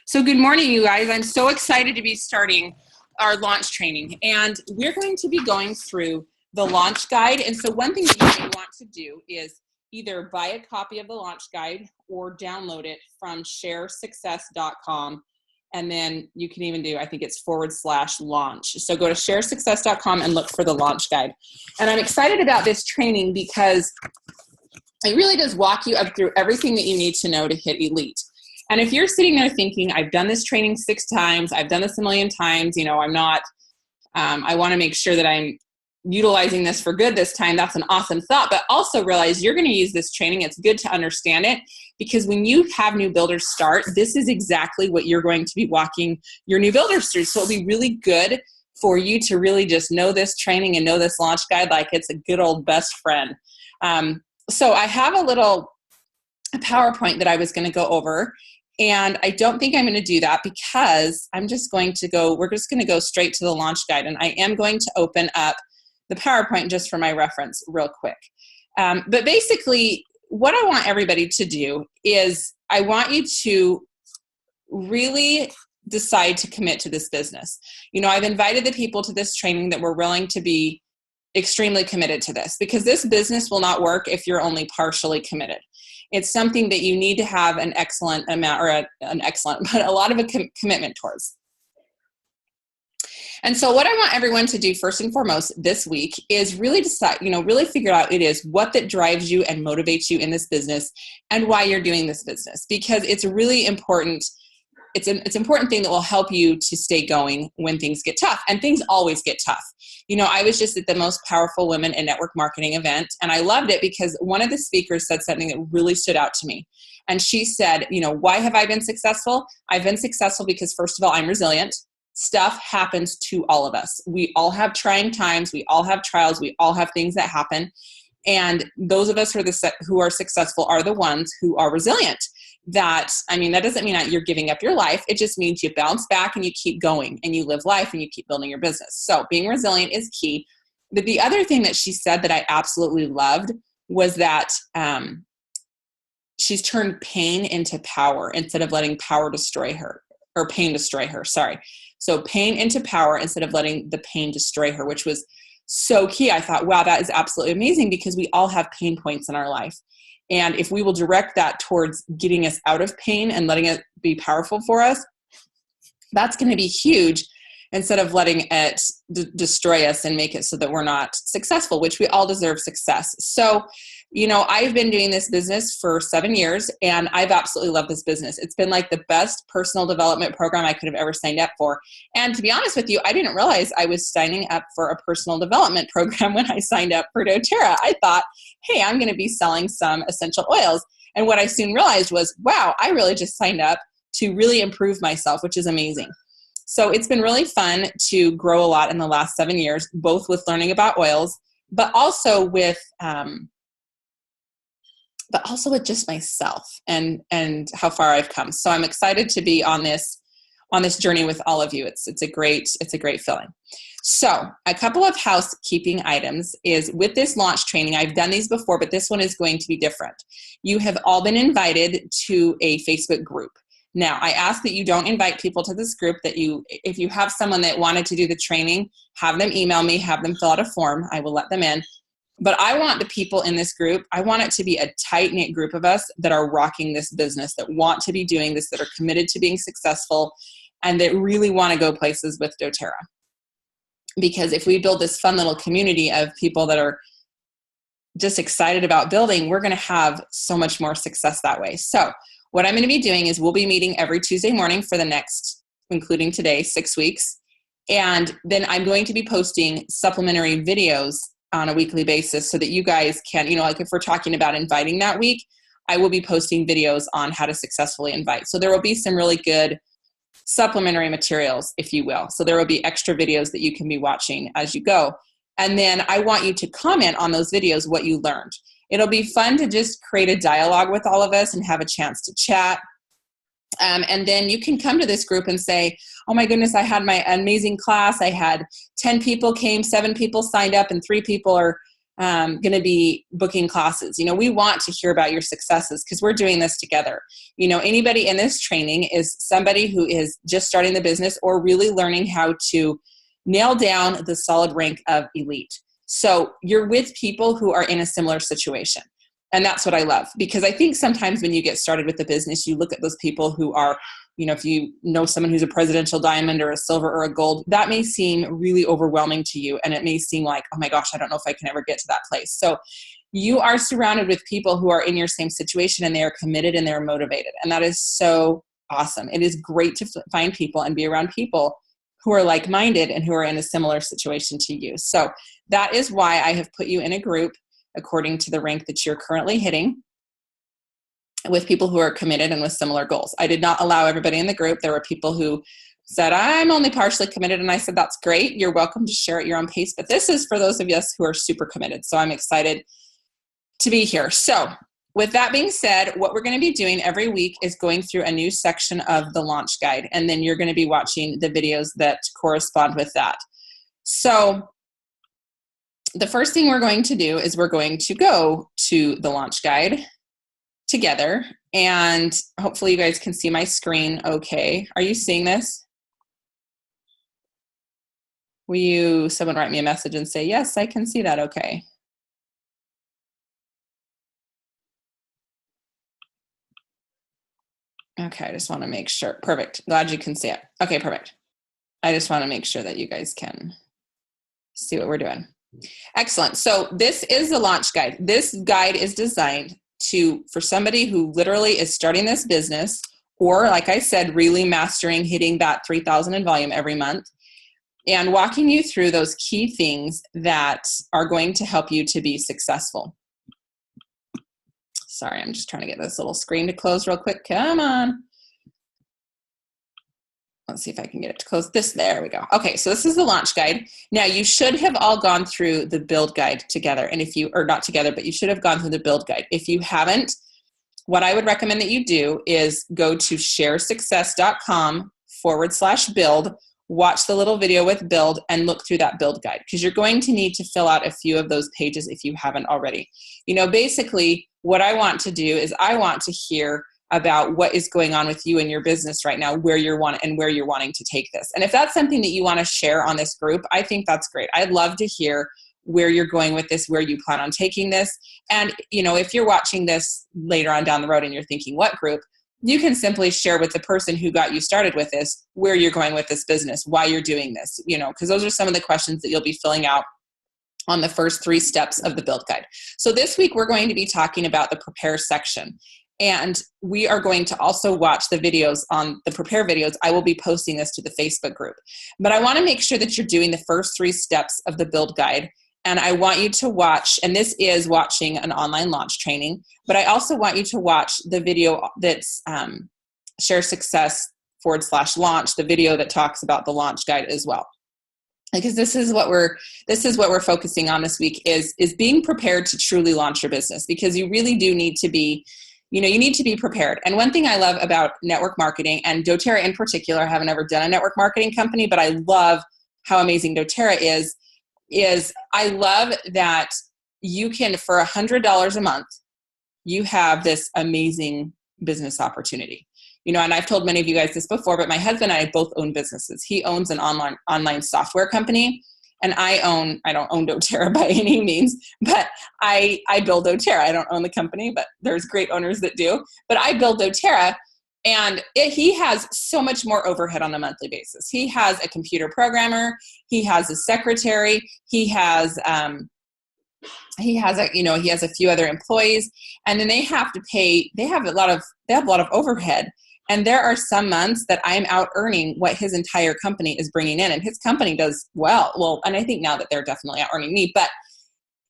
So good morning, you guys. I'm so excited to be starting our launch training, and we're going to be going through the launch guide. And so one thing that you may want to do is either buy a copy of the launch guide or download it from sharesuccess.com. And then you can even do, I think it's /launch. So go to sharesuccess.com and look for the launch guide. And I'm excited about this training because it really does walk you up through everything that you need to know to hit elite. And if you're sitting there thinking, I've done this training 6 times, I've done this a million times, I'm not, I want to make sure that I'm utilizing this for good this time, that's an awesome thought. But also realize you're going to use this training. It's good to understand it, because when you have new builders start, this is exactly what you're going to be walking your new builders through. So it'll be really good for you to really just know this training and know this launch guide like it's a good old best friend. So I have a PowerPoint that I was going to go over. And I don't think I'm going to do that because we're just going to go straight to the launch guide. And I am going to open up the PowerPoint just for my reference real quick. But basically, what I want everybody to do is I want you to really decide to commit to this business. I've invited the people to this training that were willing to be extremely committed to this, because this business will not work if you're only partially committed. It's something that you need to have an excellent amount, or but a lot of a commitment towards. And so what I want everyone to do first and foremost this week is really decide, really figure out what that drives you and motivates you in this business and why you're doing this business, because it's really important. It's an important thing that will help you to stay going when things get tough, and things always get tough. I was just at the Most Powerful Women in Network Marketing event, and I loved it because one of the speakers said something that really stood out to me. And she said, why have I been successful? I've been successful because, first of all, I'm resilient. Stuff happens to all of us. We all have trying times. We all have trials. We all have things that happen. And those of us who are successful are the ones who are resilient. That doesn't mean that you're giving up your life. It just means you bounce back and you keep going and you live life and you keep building your business. So being resilient is key. But the other thing that she said that I absolutely loved was that she's turned pain into power instead of letting power destroy her, or pain destroy her. Sorry. So pain into power instead of letting the pain destroy her, which was so key. I thought, wow, that is absolutely amazing, because we all have pain points in our life. And if we will direct that towards getting us out of pain and letting it be powerful for us, that's going to be huge, instead of letting it destroy us and make it so that we're not successful, which we all deserve success. So, I've been doing this business for 7 years, and I've absolutely loved this business. It's been like the best personal development program I could have ever signed up for. And to be honest with you, I didn't realize I was signing up for a personal development program when I signed up for doTERRA. I thought, hey, I'm going to be selling some essential oils. And what I soon realized was, wow, I really just signed up to really improve myself, which is amazing. So it's been really fun to grow a lot in the last 7 years, both with learning about oils, but also with just myself and how far I've come. So I'm excited to be on this journey with all of you. It's a great feeling. So a couple of housekeeping items is with this launch training. I've done these before, but this one is going to be different. You have all been invited to a Facebook group. Now, I ask that you don't invite people to this group, if you have someone that wanted to do the training, have them email me, have them fill out a form. I will let them in. But I want the people in this group, I want it to be a tight-knit group of us that are rocking this business, that want to be doing this, that are committed to being successful, and that really want to go places with doTERRA. Because if we build this fun little community of people that are just excited about building, we're going to have so much more success that way. So what I'm going to be doing is we'll be meeting every Tuesday morning for the next, including today, 6 weeks. And then I'm going to be posting supplementary videos on a weekly basis so that you guys can, like if we're talking about inviting that week, I will be posting videos on how to successfully invite. So there will be some really good supplementary materials, if you will. So there will be extra videos that you can be watching as you go. And then I want you to comment on those videos what you learned. It'll be fun to just create a dialogue with all of us and have a chance to chat. And then you can come to this group and say, oh my goodness, I had my amazing class. I had 10 people came, 7 people signed up, and 3 people are going to be booking classes. We want to hear about your successes because we're doing this together. Anybody in this training is somebody who is just starting the business or really learning how to nail down the solid rank of elite. So you're with people who are in a similar situation. And that's what I love, because I think sometimes when you get started with the business, you look at those people who are, if you know someone who's a presidential diamond or a silver or a gold, that may seem really overwhelming to you. And it may seem like, oh my gosh, I don't know if I can ever get to that place. So you are surrounded with people who are in your same situation and they are committed and they're motivated. And that is so awesome. It is great to find people and be around people who are like-minded and who are in a similar situation to you. So that is why I have put you in a group according to the rank that you're currently hitting, with people who are committed and with similar goals. I did not allow everybody in the group. There were people who said, I'm only partially committed. And I said, that's great. You're welcome to share at your own pace. But this is for those of us who are super committed. So I'm excited to be here. So with that being said, what we're going to be doing every week is going through a new section of the launch guide. And then you're going to be watching the videos that correspond with that. So the first thing we're going to do is we're going to go to the launch guide together, and hopefully you guys can see my screen okay. Are you seeing this? Will someone write me a message and say, yes, I can see that okay? Okay, I just want to make sure. Perfect. Glad you can see it. Okay, perfect. I just want to make sure that you guys can see what we're doing. Excellent. So this is the launch guide. This guide is designed for somebody who literally is starting this business, or like I said, really mastering hitting that 3,000 in volume every month, and walking you through those key things that are going to help you to be successful. Sorry, I'm just trying to get this little screen to close real quick. Come on. Let's see if I can get it to close this. There we go. Okay, so this is the launch guide. Now you should have all gone through the build guide together. And if you, or not together, but you should have gone through the build guide. If you haven't, what I would recommend that you do is go to sharesuccess.com/build, watch the little video with build, and look through that build guide, because you're going to need to fill out a few of those pages if you haven't already. Basically what I want to do is I want to hear about what is going on with you and your business right now, where you're wanting to take this. And if that's something that you want to share on this group, I think that's great. I'd love to hear where you're going with this, where you plan on taking this. And, if you're watching this later on down the road and you're thinking, what group? You can simply share with the person who got you started with this, where you're going with this business, why you're doing this, because those are some of the questions that you'll be filling out on the first 3 steps of the build guide. So this week, we're going to be talking about the prepare section. And we are going to also watch the videos on the prepare videos. I will be posting this to the Facebook group. But I want to make sure that you're doing the first 3 steps of the build guide. And I want you to watch, and this is watching an online launch training, but I also want you to watch the video that's Share Success/launch, the video that talks about the launch guide as well. Because this is what we're focusing on this week is being prepared to truly launch your business, because you really do need to be you need to be prepared. And one thing I love about network marketing, and doTERRA in particular, I haven't ever done a network marketing company, but I love how amazing doTERRA is I love that you can, for $100 a month, you have this amazing business opportunity. And I've told many of you guys this before, but my husband and I both own businesses. He owns an online software company, and I don't own doTERRA by any means, but I build doTERRA. I don't own the company, but there's great owners that do. But I build doTERRA, and he has so much more overhead on a monthly basis. He has a computer programmer, he has a secretary, he has a few other employees, and then they have a lot of overhead. And there are some months that I'm out earning what his entire company is bringing in, and his company does well. Well, and I think now that they're definitely out earning me, but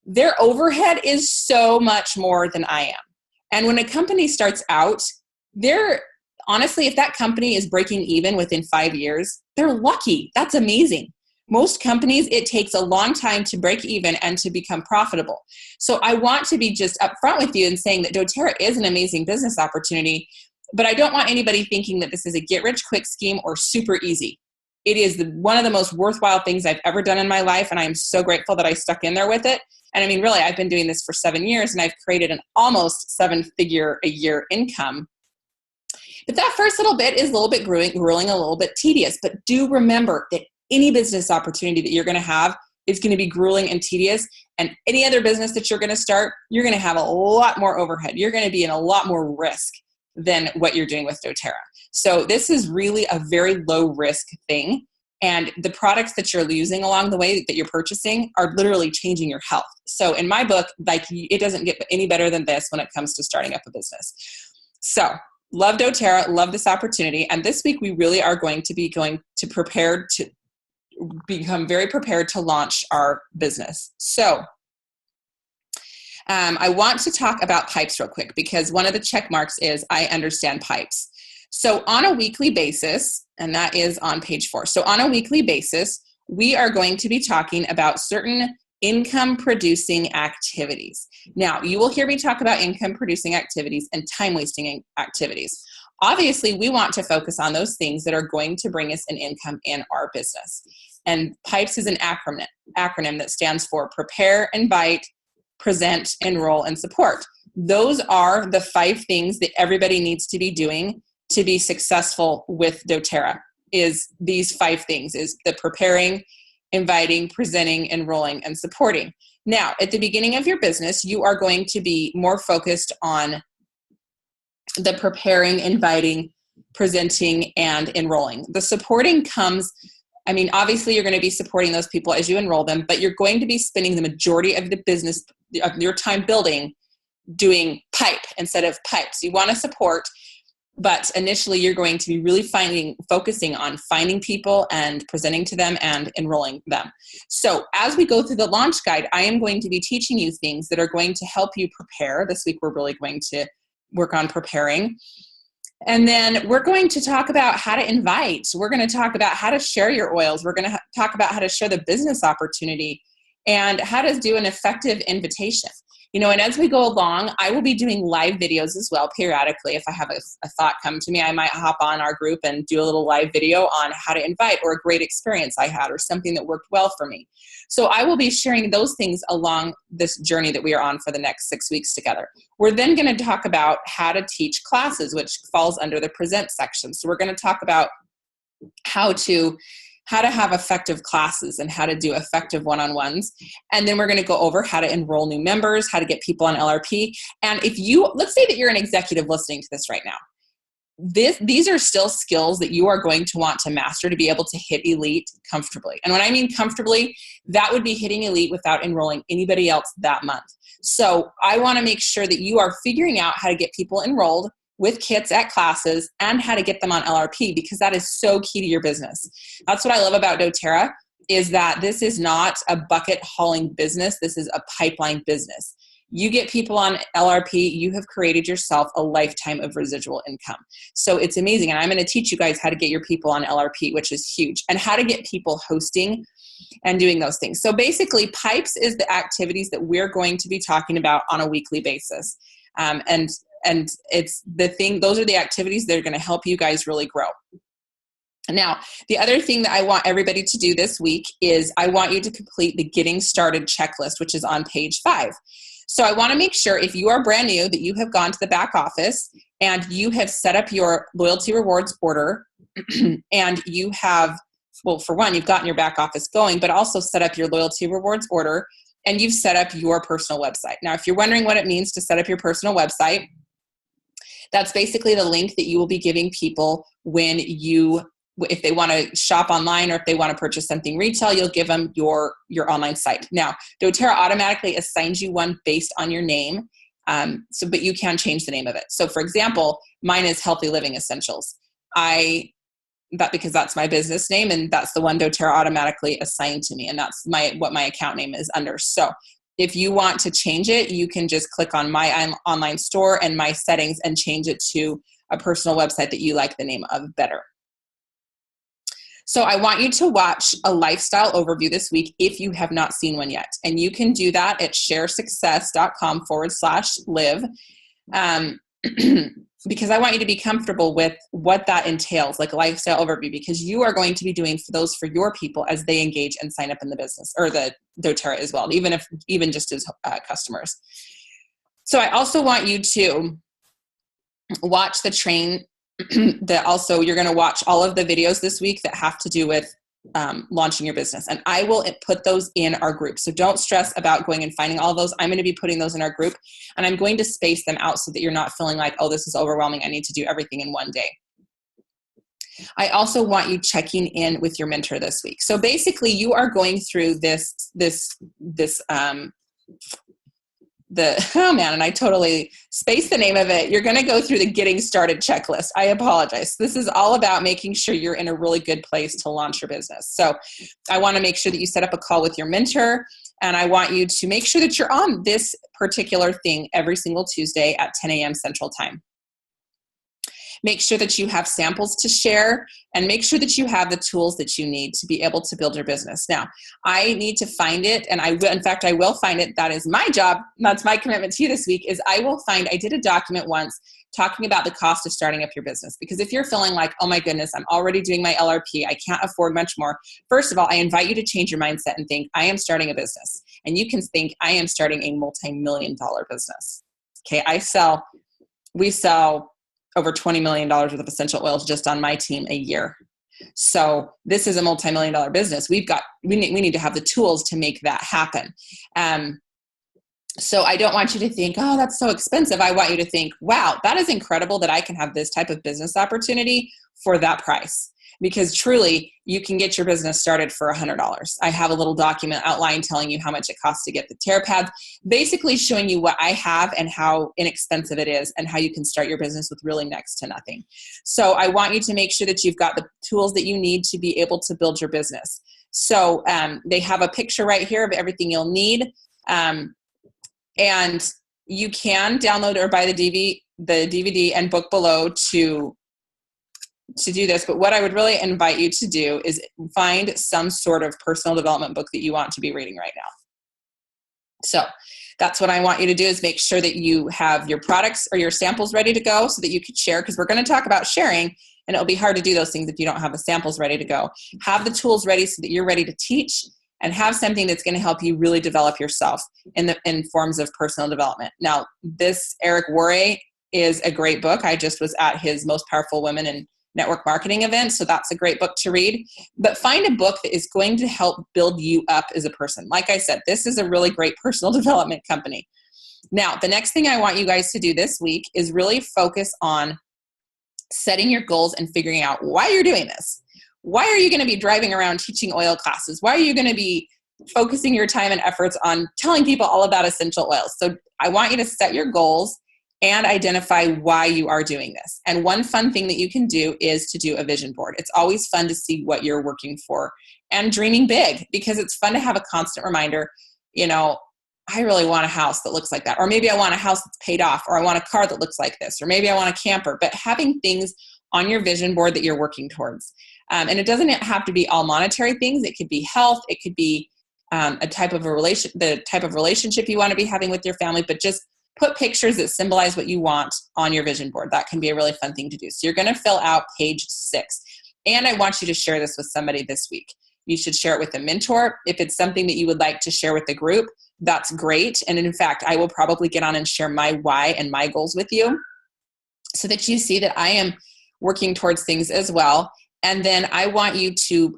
their overhead is so much more than I am. And when a company starts out, honestly, if that company is breaking even within 5 years, they're lucky. That's amazing. Most companies, it takes a long time to break even and to become profitable. So I want to be just upfront with you and saying that doTERRA is an amazing business opportunity, but I don't want anybody thinking that this is a get-rich-quick scheme or super easy. It is one of the most worthwhile things I've ever done in my life, and I am so grateful that I stuck in there with it. And I mean, really, I've been doing this for 7 years and I've created an almost 7-figure-a-year income. But that first little bit is a little bit grueling, a little bit tedious. But do remember that any business opportunity that you're going to have is going to be grueling and tedious. And any other business that you're going to start, you're going to have a lot more overhead. You're going to be in a lot more risk than what you're doing with doTERRA. So this is really a very low risk thing. And the products that you're using along the way that you're purchasing are literally changing your health. So in my book, like, it doesn't get any better than this when it comes to starting up a business. So love doTERRA, love this opportunity. And this week we really are going to become very prepared to launch our business. So I want to talk about pipes real quick, because one of the check marks is I understand pipes. So on a weekly basis, and that is on page 4. So on a weekly basis, we are going to be talking about certain income producing activities. Now, you will hear me talk about income producing activities and time wasting activities. Obviously, we want to focus on those things that are going to bring us an income in our business. And PIPES is an acronym that stands for Prepare, Invite, Present, Enroll, and Support. Those are the 5 things that everybody needs to be doing to be successful with doTERRA. Is these 5 things, is the preparing, inviting, presenting, enrolling, and supporting. Now, at the beginning of your business, you are going to be more focused on the preparing, inviting, presenting, and enrolling. The supporting comes, I mean, obviously you're going to be supporting those people as you enroll them, but you're going to be spending the majority of the business of your time doing pipe instead of pipes. You want to support, but initially you're going to be really focusing on finding people and presenting to them and enrolling them. So as we go through the launch guide, I am going to be teaching you things that are going to help you prepare. This week we're really going to work on preparing. And then we're going to talk about how to invite. We're going to talk about how to share your oils. We're going to talk about how to share the business opportunity and how to do an effective invitation. You know, and as we go along, I will be doing live videos as well periodically. If I have a thought come to me, I might hop on our group and do a little live video on how to invite, or a great experience I had, or something that worked well for me. So I will be sharing those things along this journey that we are on for the next 6 weeks together. We're then going to talk about how to teach classes, which falls under the present section. So we're going to talk about how to have effective classes and how to do effective one-on-ones. And then we're going to go over how to enroll new members, how to get people on LRP. And let's say that you're an executive listening to this right now. These are still skills that you are going to want to master to be able to hit elite comfortably. And when I mean comfortably, that would be hitting elite without enrolling anybody else that month. So I want to make sure that you are figuring out how to get people enrolled with kits at classes and how to get them on LRP, because that is so key to your business. That's what I love about doTERRA, is that this is not a bucket hauling business. This is a pipeline business. You get people on LRP, you have created yourself a lifetime of residual income. So it's amazing. And I'm going to teach you guys how to get your people on LRP, which is huge, and how to get people hosting and doing those things. So basically, PIPES is the activities that we're going to be talking about on a weekly basis. And it's the thing, those are the activities that are going to help you guys really grow. Now, the other thing that I want everybody to do this week is I want you to complete the Getting Started checklist, which is on page 5. So I want to make sure, if you are brand new, that you have gone to the back office and you have set up your loyalty rewards order and you have, well, for one, you've gotten your back office going, but also set up your loyalty rewards order and you've set up your personal website. Now, if you're wondering what it means to set up your personal website, that's basically the link that you will be giving people if they want to shop online or if they want to purchase something retail, you'll give them your online site. Now, doTERRA automatically assigns you one based on your name, but you can change the name of it. So for example, mine is Healthy Living Essentials. Because that's my business name and that's the one doTERRA automatically assigned to me, and that's what my account name is under. So if you want to change it, you can just click on my online store and my settings and change it to a personal website that you like the name of better. So I want you to watch a lifestyle overview this week if you have not seen one yet. And you can do that at sharesuccess.com/live. because I want you to be comfortable with what that entails, like a lifestyle overview, because you are going to be doing those for your people as they engage and sign up in the business, or the doTERRA as well, even just as customers. So I also want you to watch the train that also you're going to watch all of the videos this week that have to do with launching your business. And I will put those in our group. So don't stress about going and finding all of those. I'm going to be putting those in our group, and I'm going to space them out so that you're not feeling like, oh, this is overwhelming, I need to do everything in one day. I also want you checking in with your mentor this week. So basically you are going through and I totally spaced the name of it. You're going to go through the getting started checklist. I apologize. This is all about making sure you're in a really good place to launch your business. So I want to make sure that you set up a call with your mentor, and I want you to make sure that you're on this particular thing every single Tuesday at 10 a.m. Central Time. Make sure that you have samples to share, and make sure that you have the tools that you need to be able to build your business. Now, I need to find it, and I will find it. That is my job. That's my commitment to you this week, is I did a document once talking about the cost of starting up your business. Because if you're feeling like, oh my goodness, I'm already doing my LRP, I can't afford much more. First of all, I invite you to change your mindset and think, I am starting a business. And you can think, I am starting a multi-million-dollar business. Okay, we sell over $20 million worth of essential oils just on my team a year. So this is a multi-million-dollar business. We need to have the tools to make that happen. So I don't want you to think, oh, that's so expensive. I want you to think, wow, that is incredible that I can have this type of business opportunity for that price. Because truly, you can get your business started for $100. I have a little document outline telling you how much it costs to get the tear pads, basically showing you what I have and how inexpensive it is and how you can start your business with really next to nothing. So I want you to make sure that you've got the tools that you need to be able to build your business. So they have a picture right here of everything you'll need. And you can download or buy the DVD and book below to do this. But what I would really invite you to do is find some sort of personal development book that you want to be reading right now. So that's what I want you to do, is make sure that you have your products or your samples ready to go so that you can share, because we're going to talk about sharing, and it'll be hard to do those things if you don't have the samples ready to go. Have the tools ready so that you're ready to teach, and have something that's going to help you really develop yourself in forms of personal development. Now, this Eric Worre is a great book. I just was at his Most Powerful Women in Network Marketing event, so that's a great book to read. But find a book that is going to help build you up as a person. Like I said, this is a really great personal development company. Now, the next thing I want you guys to do this week is really focus on setting your goals and figuring out why you're doing this. Why are you going to be driving around teaching oil classes? Why are you going to be focusing your time and efforts on telling people all about essential oils? So I want you to set your goals and identify why you are doing this. And one fun thing that you can do is to do a vision board. It's always fun to see what you're working for and dreaming big, because it's fun to have a constant reminder, I really want a house that looks like that. Or maybe I want a house that's paid off, or I want a car that looks like this, or maybe I want a camper. But having things on your vision board that you're working towards. And it doesn't have to be all monetary things. It could be health. It could be the type of relationship you want to be having with your family, but just put pictures that symbolize what you want on your vision board. That can be a really fun thing to do. So you're going to fill out page 6. And I want you to share this with somebody this week. You should share it with a mentor. If it's something that you would like to share with the group, that's great. And in fact, I will probably get on and share my why and my goals with you so that you see that I am working towards things as well. And then I want you to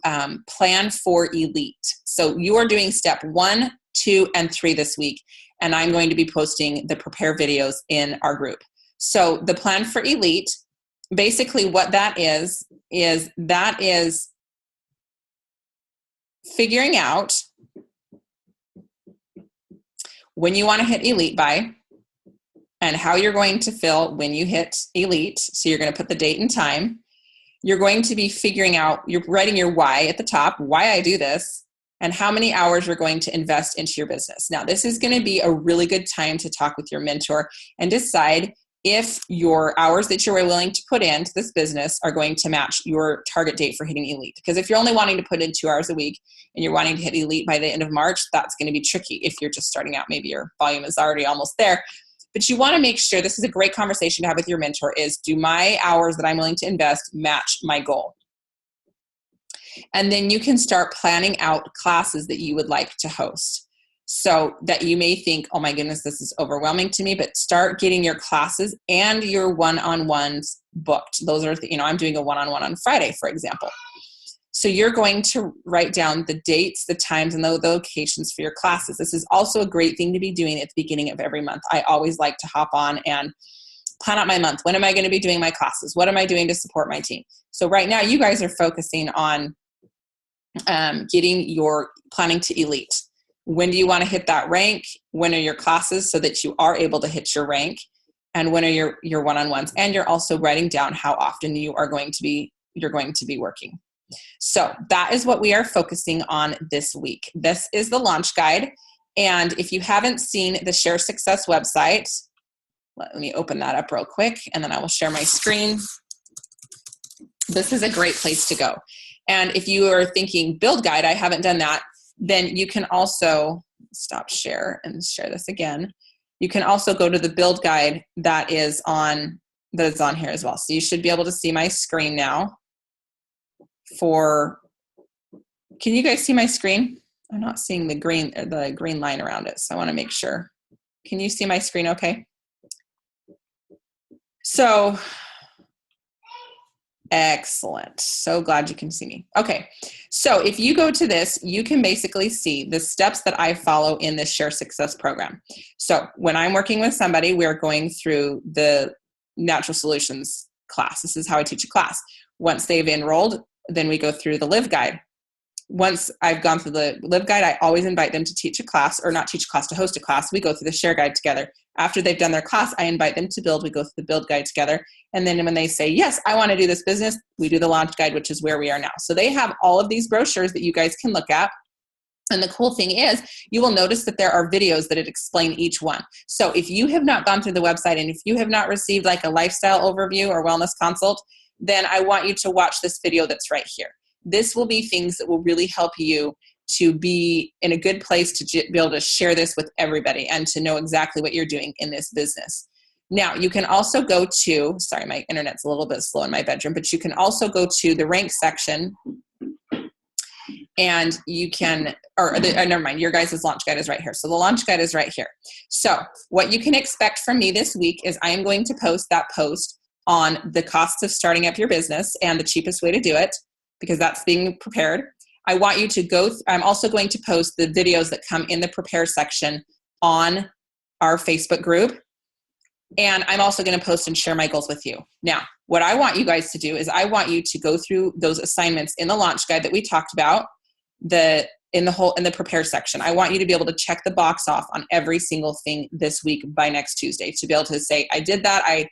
plan for elite. So you are doing step 1, 2, and 3 this week. And I'm going to be posting the prepare videos in our group. So the plan for elite, basically what that is figuring out when you want to hit elite by and how you're going to feel when you hit elite. So you're going to put the date and time. You're going to be figuring out, you're writing your why at the top, why I do this, and how many hours you're going to invest into your business. Now, this is going to be a really good time to talk with your mentor and decide if your hours that you're willing to put into this business are going to match your target date for hitting elite. Because if you're only wanting to put in 2 hours a week and you're wanting to hit elite by the end of March, that's going to be tricky if you're just starting out. Maybe your volume is already almost there. But you want to make sure, this is a great conversation to have with your mentor, is do my hours that I'm willing to invest match my goal? And then you can start planning out classes that you would like to host. So that you may think, oh my goodness, this is overwhelming to me, but start getting your classes and your one-on-ones booked. Those are, I'm doing a one-on-one on Friday, for example. So you're going to write down the dates, the times, and the locations for your classes. This is also a great thing to be doing at the beginning of every month. I always like to hop on and plan out my month. When am I going to be doing my classes? What am I doing to support my team? So right now you guys are focusing on getting your planning to elite. When do you want to hit that rank? When are your classes so that you are able to hit your rank? And when are your one-on-ones? And you're also writing down how often you're going to be working. So that is what we are focusing on this week. This is the launch guide. And if you haven't seen the Share Success website, let me open that up real quick and then I will share my screen. This is a great place to go. And if you are thinking build guide, I haven't done that, then you can also stop share and share this again. You can also go to the build guide that is on here as well. So you should be able to see my screen now. Can you guys see my screen? I'm not seeing the green line around it, so I want to make sure. Can you see my screen okay? So excellent. So glad you can see me. Okay. So if you go to this, you can basically see the steps that I follow in this Share Success program. So when I'm working with somebody, we're going through the Natural Solutions class. This is how I teach a class. Once they've enrolled, then we go through the Live Guide. Once I've gone through the Live Guide, I always invite them to teach a class, or not teach a class, to host a class. We go through the Share Guide together. After they've done their class, I invite them to build. We go through the Build Guide together. And then when they say, yes, I want to do this business, we do the Launch Guide, which is where we are now. So they have all of these brochures that you guys can look at. And the cool thing is, you will notice that there are videos that explain each one. So if you have not gone through the website and if you have not received like a lifestyle overview or wellness consult, then I want you to watch this video that's right here. This will be things that will really help you to be in a good place to be able to share this with everybody and to know exactly what you're doing in this business. Now, you can also go to, sorry, my internet's a little bit slow in my bedroom, but you can also go to the rank section and you can, never mind, your guys' launch guide is right here. So the launch guide is right here. So what you can expect from me this week is I am going to post that post on the costs of starting up your business and the cheapest way to do it, because that's being prepared. I want you to I'm also going to post the videos that come in the prepare section on our Facebook group. And I'm also going to post and share my goals with you. Now, what I want you guys to do is I want you to go through those assignments in the launch guide that we talked about, in the prepare section. I want you to be able to check the box off on every single thing this week by next Tuesday, to be able to say, I did that. I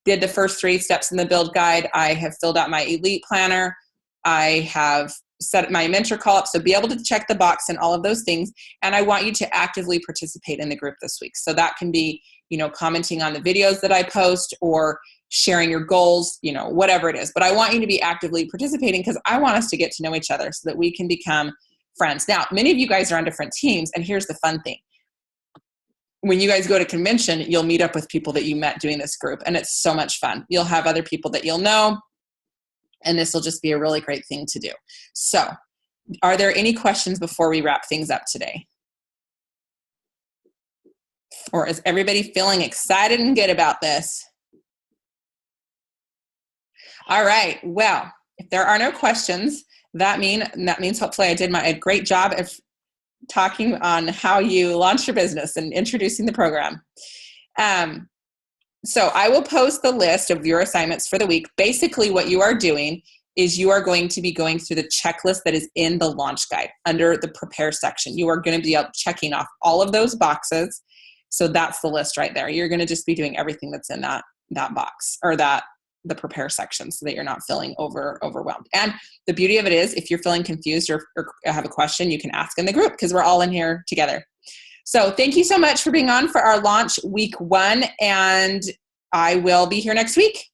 did the first 3 steps in the build guide. I have filled out my elite planner. I have set my mentor call up. So be able to check the box and all of those things. And I want you to actively participate in the group this week. So that can be, commenting on the videos that I post or sharing your goals, whatever it is. But I want you to be actively participating because I want us to get to know each other so that we can become friends. Now, many of you guys are on different teams. And here's the fun thing. When you guys go to convention, you'll meet up with people that you met doing this group. And it's so much fun. You'll have other people that you'll know. And this will just be a really great thing to do. So, are there any questions before we wrap things up today? Or is everybody feeling excited and good about this? All right. Well, if there are no questions, that means hopefully I did a great job of talking on how you launch your business and introducing the program. So I will post the list of your assignments for the week. Basically, what you are doing is you are going to be going through the checklist that is in the launch guide under the prepare section. You are going to be checking off all of those boxes. So that's the list right there. You're going to just be doing everything that's in that box or the prepare section so that you're not feeling overwhelmed. And the beauty of it is if you're feeling confused or have a question, you can ask in the group because we're all in here together. So thank you so much for being on for our launch week 1, and I will be here next week.